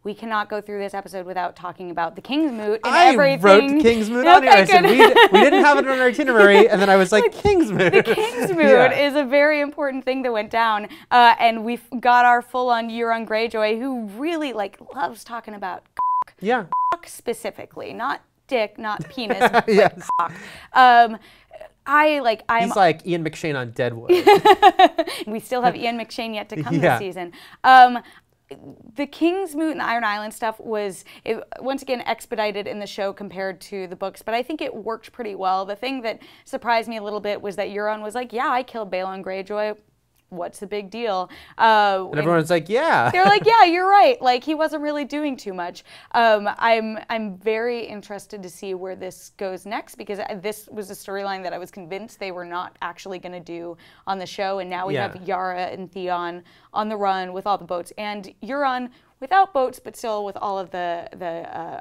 we cannot go through this episode without talking about the Kingsmoot and I everything. wrote Kingsmoot on here. I said, we didn't have it on our itinerary, and then I was like, Kingsmoot. The Kingsmoot is a very important thing that went down, and we've got our full-on Euron Greyjoy, who really loves talking about cock. Yeah. Cock specifically, not dick, not penis, but yes. cock. He's like Ian McShane on Deadwood. We still have Ian McShane yet to come this season. The Kingsmoot and the Iron Island stuff was, once again, expedited in the show compared to the books, but I think it worked pretty well. The thing that surprised me a little bit was that Euron was like, yeah, I killed Balon Greyjoy. What's the big deal? And everyone's like, yeah. They're like, yeah, you're right. Like, he wasn't really doing too much. I'm very interested to see where this goes next, because this was a storyline that I was convinced they were not actually going to do on the show, and now we have Yara and Theon on the run with all the boats, and Euron without boats, but still with all of the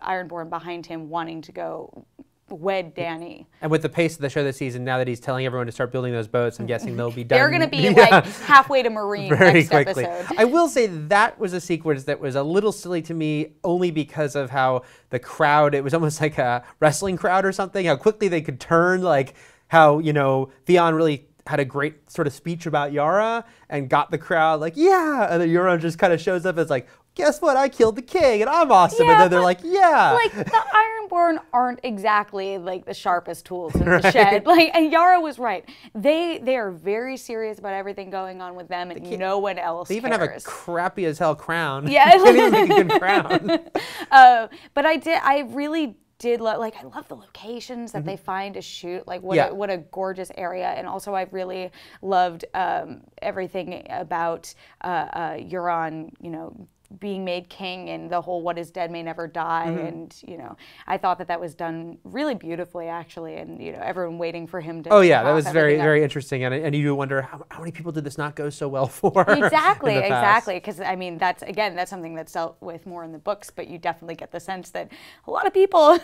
Ironborn behind him wanting to go wed Dany. And with the pace of the show this season, now that he's telling everyone to start building those boats, I'm guessing they'll be done. They're going to be like halfway to Marine very next quickly. episode. I will say that was a sequence that was a little silly to me, only because of how the crowd, it was almost like a wrestling crowd or something, how quickly they could turn, like how, you know, Theon really had a great sort of speech about Yara and got the crowd like, yeah, and then Euron just kind of shows up as like, guess what, I killed the king and I'm awesome, and then they're like, yeah. Like, the Ironborn aren't exactly like the sharpest tools in the shed. Like, and Yara was right. They are very serious about everything going on with them, and no one else They even cares. have a crappy as hell crown. Yeah. They can't even make a good crown. But I really did I love the locations that they find to shoot. Like, what a gorgeous area. And also I really loved everything about Euron, you know, being made king, and the whole what is dead may never die. And, you know, I thought that was done really beautifully, actually, and, you know, everyone waiting for him to that was very, very interesting, and you do wonder how many people did this not go so well for. Exactly, because, I mean, that's something that's dealt with more in the books, but you definitely get the sense that a lot of people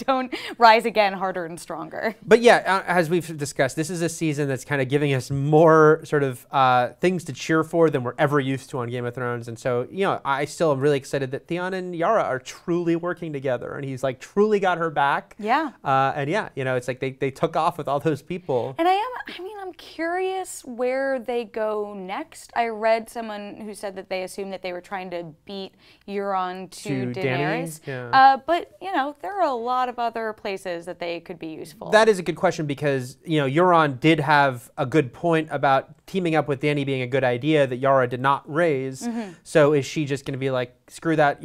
don't rise again harder and stronger. But yeah, as we've discussed, this is a season that's kind of giving us more sort of things to cheer for than we're ever used to on Game of Thrones, and so, you know, I still am really excited that Theon and Yara are truly working together, and he's like truly got her back. Yeah. And yeah, you know, it's like they took off with all those people. And I'm curious where they go next. I read someone who said that they assumed that they were trying to beat Euron to Daenerys. But, you know, there are a lot of other places that they could be useful. That is a good question, because, you know, Euron did have a good point about teaming up with Dany being a good idea that Yara did not raise. So is she just going to be like, screw that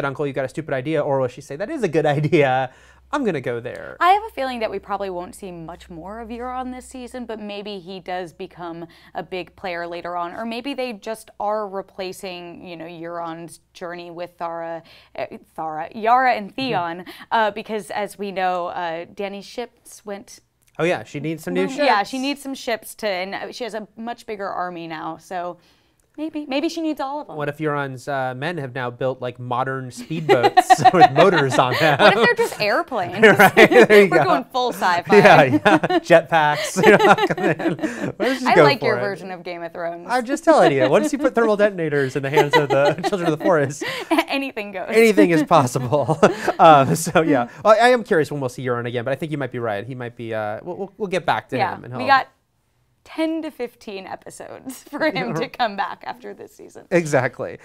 uncle, you got a stupid idea, or will she say, that is a good idea, I'm going to go there? I have a feeling that we probably won't see much more of Euron this season, but maybe he does become a big player later on, or maybe they just are replacing, you know, Euron's journey with Yara and Theon, because as we know, Dany's ships went. Oh yeah, she needs some new ships. Yeah, she needs some ships and she has a much bigger army now, so maybe she needs all of them. What if Euron's men have now built like modern speedboats with motors on them? What if they're just airplanes? Right, there you We're go. going full sci-fi. Yeah, jetpacks. You know, I like your version of Game of Thrones. I'm just telling you, once you put thermal detonators in the hands of the children of the forest, anything goes. Anything is possible. So yeah, I am curious when we'll see Euron again, but I think you might be right. He might be. We'll get back to him. And we got 10 to 15 episodes for him to come back after this season. Exactly.